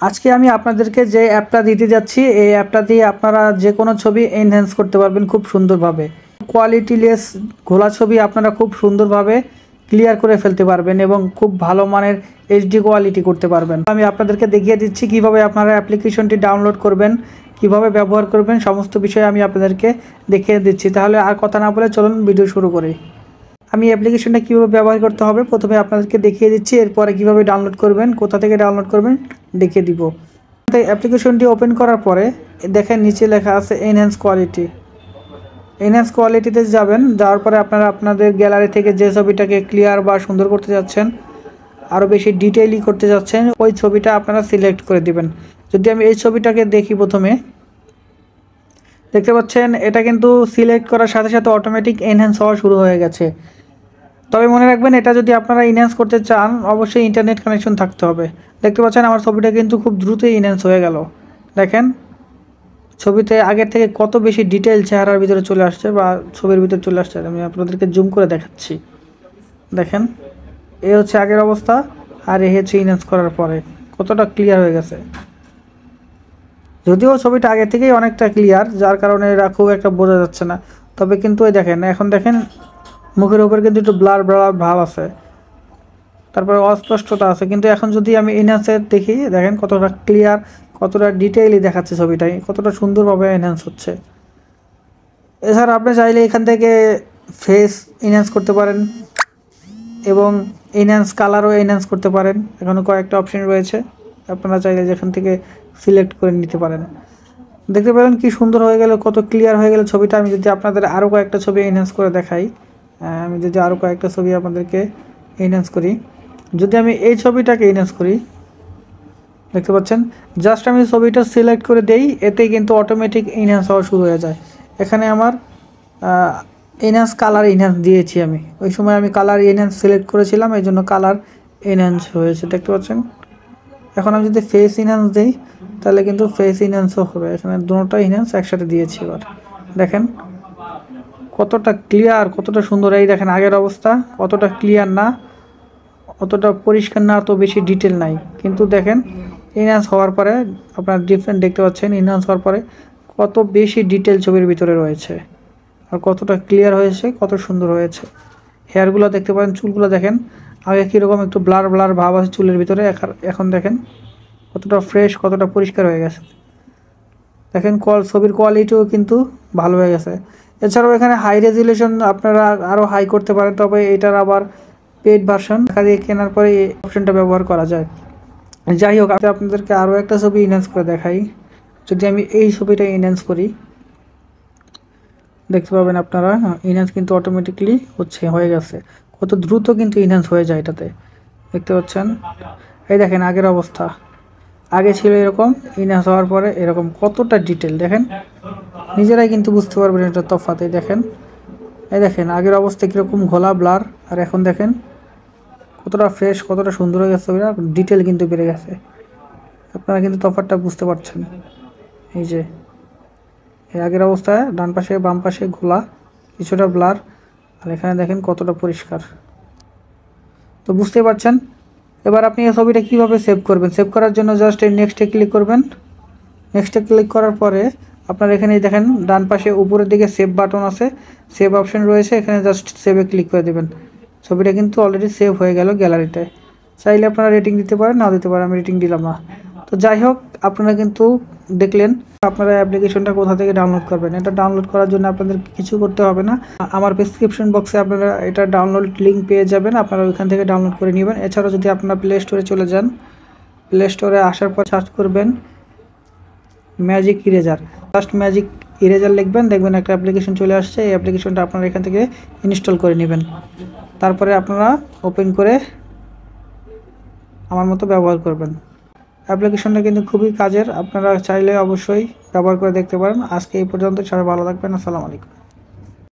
আজকে আমি আপনাদেরকে যে অ্যাপটা দিতে যাচ্ছি এই অ্যাপটা দিয়ে আপনারা যে কোনো ছবি এনহ্যান্স করতে পারবেন খুব সুন্দরভাবে। কোয়ালিটিলেস ঘোলা ছবি আপনারা খুব সুন্দরভাবে ক্লিয়ার করে ফেলতে পারবেন এবং খুব ভালো মানের এইচডি কোয়ালিটি করতে পারবেন। আমি আপনাদেরকে দেখিয়ে দিচ্ছি কিভাবে আপনারা অ্যাপ্লিকেশনটি ডাউনলোড করবেন, কিভাবে ব্যবহার করবেন, সমস্ত বিষয়ে আমি আপনাদেরকে দেখিয়ে দিচ্ছি। তাহলে আর কথা না বলে চলুন ভিডিও শুরু করি। আমি অ্যাপ্লিকেশনটা কীভাবে ব্যবহার করতে হবে প্রথমে আপনাদেরকে দেখিয়ে দিচ্ছি, এরপরে কীভাবে ডাউনলোড করবেন, কোথা থেকে ডাউনলোড করবেন দেখিয়ে দিব। অ্যাপ্লিকেশনটি ওপেন করার পরে দেখেন নিচে লেখা আছে এনহ্যান্স কোয়ালিটি। এনহ্যান্স কোয়ালিটিতে যাবেন, যাওয়ার পরে আপনারা আপনাদের গ্যালারি থেকে যে ছবিটাকে ক্লিয়ার বা সুন্দর করতে যাচ্ছেন, আরও বেশি ডিটেইলি করতে যাচ্ছেন, ওই ছবিটা আপনারা সিলেক্ট করে দিবেন। যদি আমি এই ছবিটাকে দেখি, প্রথমে দেখতে পাচ্ছেন এটা কিন্তু সিলেক্ট করার সাথে সাথে অটোমেটিক এনহ্যান্স হওয়া শুরু হয়ে গেছে। তবে মনে রাখবেন এটা যদি আপনারা এনহ্যান্স করতে চান অবশ্যই ইন্টারনেট কানেকশন থাকতে হবে। দেখতে পাচ্ছেন আমার ছবিটা কিন্তু খুব দ্রুতই এনহ্যান্স হয়ে গেল। দেখেন ছবিতে আগের থেকে কত বেশি ডিটেইল চেহারার ভিতরে চলে আসছে বা ছবির ভিতরে চলে আসছে। আমি আপনাদেরকে জুম করে দেখাচ্ছি। দেখেন এই হচ্ছে আগের অবস্থা আর এই হচ্ছে এনহ্যান্স করার পরে কতটা ক্লিয়ার হয়ে গেছে। যদিও ছবিটা আগে থেকেই অনেকটা ক্লিয়ার, যার কারণে এরা খুব একটা বোঝা যাচ্ছে না। তবে কিন্তু ওই দেখেন এখন দেখেন মুখের উপর কিন্তু একটু ব্লার ব্লার ভাব আছে, তারপরে অস্পষ্টতা আছে। কিন্তু এখন যদি আমি এনহ্যান্সের দেখি, দেখেন কতটা ক্লিয়ার, কতটা ডিটেইলি দেখাচ্ছে ছবিটাই, কতটা সুন্দরভাবে এনহ্যান্স হচ্ছে। এছাড়া আপনি চাইলে এখান থেকে ফেস এনহ্যান্স করতে পারেন এবং এনহ্যান্স কালারও এনহ্যান্স করতে পারেন। এখানে কয়েকটা অপশন রয়েছে, আপনারা চাইলে যেখান থেকে সিলেক্ট করে নিতে পারেন। দেখতে পেলেন কি সুন্দর হয়ে গেল, কত ক্লিয়ার হয়ে গেল ছবিটা। আমি যদি আপনাদের আরও কয়েকটা ছবি এনহ্যান্স করে দেখাই, আমি যদি আরও কয়েকটা ছবি আপনাদেরকে এনহ্যান্স করি, যদি আমি এই ছবিটাকে এনহ্যান্স করি, দেখতে পাচ্ছেন জাস্ট আমি ছবিটা সিলেক্ট করে দেই, এতেই কিন্তু অটোমেটিক এনহ্যান্স হওয়া শুরু হয়ে যায়। এখানে আমার এনহ্যান্স কালার এনহ্যান্স দিয়েছি, আমি ওই সময় আমি কালার এনহ্যান্স সিলেক্ট করেছিলাম, এই জন্য কালার এনহ্যান্স হয়েছে। দেখতে পাচ্ছেন এখন আমি যদি ফেস এনহ্যান্স দিই তাহলে কিন্তু ফেস এনহ্যান্সও হবে। এখানে দুটোটা এনহ্যান্স একসাথে দিয়েছি। এবার দেখেন কতটা ক্লিয়ার, কতটা সুন্দর। এই দেখেন আগের অবস্থা অতটা ক্লিয়ার না, অতটা পরিষ্কার না, অত বেশি ডিটেল নাই। কিন্তু দেখেন এনহ্যান্স হওয়ার পরে আপনারা ডিফারেন্ট দেখতে পাচ্ছেন। এনহ্যান্স হওয়ার পরে কত বেশি ডিটেল ছবির ভিতরে রয়েছে আর কতটা ক্লিয়ার হয়েছে, কত সুন্দর হয়েছে। হেয়ারগুলো দেখতে পারেন, চুলগুলো দেখেন আগে কীরকম একটু ব্লার ব্লার ভাব আছে চুলের ভিতরে, এখন দেখেন কতটা ফ্রেশ, কতটা পরিষ্কার হয়ে গেছে। দেখেন ছবির কোয়ালিটিও কিন্তু ভালো হয়ে গেছে। এছাড়াও এখানে হাই রেজুলেশন আপনারা আরও হাই করতে পারেন, তবে এটার আবার পেড ভার্সন, টাকা দিয়ে কেনার পরে এই অপশনটা ব্যবহার করা যায়। যাই হোক, আমি আপনাদেরকে আরও একটা ছবি এনহ্যান্স করে দেখাই। যদি আমি এই ছবিটা এনহ্যান্স করি, দেখতে পাবেন আপনারা এনহ্যান্স কিন্তু অটোমেটিকলি হয়ে গেছে। কত দ্রুত কিন্তু এনহ্যান্স হয়ে যায় এটাতে, দেখতে পাচ্ছেন। এই দেখেন আগের অবস্থা, আগে ছিল এরকম, এনহ্যান্স হওয়ার পরে এরকম, কতটা ডিটেল দেখেন, নিজেরাই কিন্তু বুঝতে পারবেন এটা তফাৎ। এই দেখেন আগের অবস্থা কীরকম ঘোলা ব্লার, আর এখন দেখেন কতটা ফ্রেশ, কতটা সুন্দর হয়ে গেছে, ডিটেল কিন্তু বেড়ে গেছে। আপনারা কিন্তু তফাৎটা বুঝতে পারছেন। এই যে এই আগের অবস্থায় ডান পাশে বাম পাশে ঘোলা, কিছুটা ব্লার, আর এখানে দেখেন কতটা পরিষ্কার। তো বুঝতে পারছেন। এবার আপনি এই ছবিটা কীভাবে সেভ করবেন, সেভ করার জন্য জাস্ট এই নেক্সটে ক্লিক করবেন। নেক্সটে ক্লিক করার পরে আপনার এখানে দেখেন ডান পাশে উপরের দিকে সেভ বাটন আছে, সেভ অপশন রয়েছে, এখানে জাস্ট সেভে ক্লিক করে দেবেন। ছবিটা কিন্তু অলরেডি সেভ হয়ে গেল গ্যালারিতে। চাইলে আপনারা রেটিং দিতে পারেন, না দিতে পারেন, আমি রেটিং দিলাম না। তো যাই হোক, আপনারা কিন্তু দেখলেন আপনারা অ্যাপ্লিকেশনটা কোথা থেকে ডাউনলোড করবেন। এটা ডাউনলোড করার জন্য আপনাদের কিছু করতে হবে না, আমার ডেসক্রিপশন বক্সে আপনারা এটা ডাউনলোড লিঙ্ক পেয়ে যাবেন, আপনারা ওইখান থেকে ডাউনলোড করে নেবেন। এছাড়াও যদি আপনারা প্লে স্টোরে চলে যান, প্লে স্টোরে আসার পর সার্চ করবেন magic eraser, just magic eraser লিখবেন, দেখবেন একটা অ্যাপ্লিকেশন চলে আসছে। এই অ্যাপ্লিকেশনটা আপনারা এখান থেকে ইনস্টল করে নেবেন। তারপরে আপনারা ওপেন করে আমার মতো ব্যবহার করবেন। অ্যাপ্লিকেশনটা কিন্তু খুবই কাজের, আপনারা চাইলে অবশ্যই ব্যবহার করে দেখতে পারেন। আজকে এই পর্যন্ত, সবাই ভালো থাকবেন। আসসালামু আলাইকুম।